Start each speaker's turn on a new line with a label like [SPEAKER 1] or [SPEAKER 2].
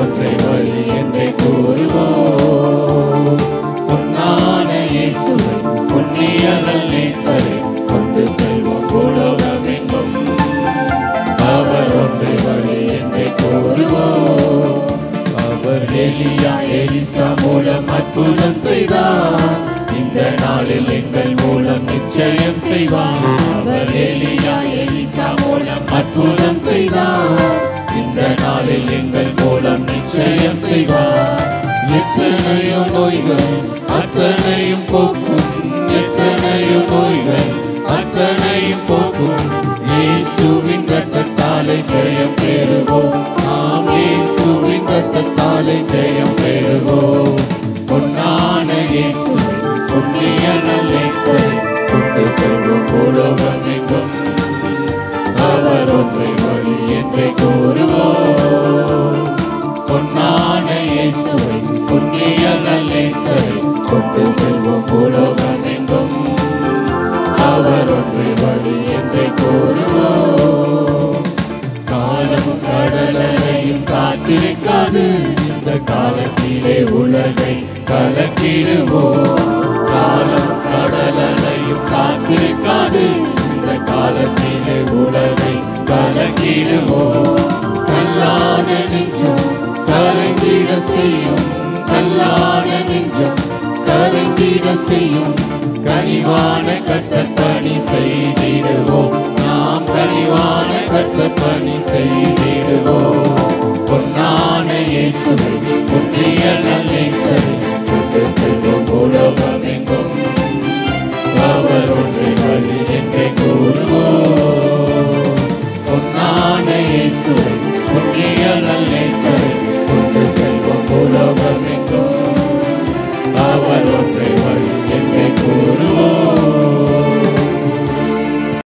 [SPEAKER 1] ஒன்றை வழி என்றே கூறுவோம். பொன்னான இயேசுவை புண்ணிய நல்லேசரை கொண்டு செல்வோம் பூலோகமெங்கும். அவர் ஒன்றை வழி என்றே கூறுவோம். அவர் எலியா எலிசா மூலம் அற்புதம் செய்தார். இந்த நாளில் எங்கள் மூலம் நிச்சயம் செய்வார். அவர் எலியா எலிசா மூலம் அற்புதம் செய்தார். இந்த நாளில் எங்கள் மூலம் நிச்சயம் செய்வார். எத்தனையோ நோய்கள் அத்தனையும் போக்கும். எத்தனையோ நோய்கள் அத்தனையும் போக்கும். இயேசுவின் இரத்தத்தாலே ஜெயம் பெறுவோம். நாம் இயேசுவின் இரத்தத்தாலே ஜெயம் பெறுவோம். பொன்னான இயேசுவை புண்ணிய நல்லேசரை கொண்டு செல்வோம் பூலோகமெங்கும். அவர் ஒன்றை வழி என்றே கூறுவோம். பொன்னான இயேசுவை புண்ணிய நல்லேசரை கொண்டு செல்வோம் பூலோகமெங்கும். அவர் ஒன்றை வழி என்றே கூறுவோம். காலமும் கடலையும் காத்திருக்காது. இந்த காலத்திலே உலகை கலக்கிடுவோம். காலம் கடலையும் காத்திருக்காது. இந்த காலத்திலே உலகை கலக்கிடுவோம். கல்லான நெஞ்சம் கரைந்திட செய்யும். கல்லான நெஞ்சம் கரைந்திட செய்யும். கனிவான கர்த்தர்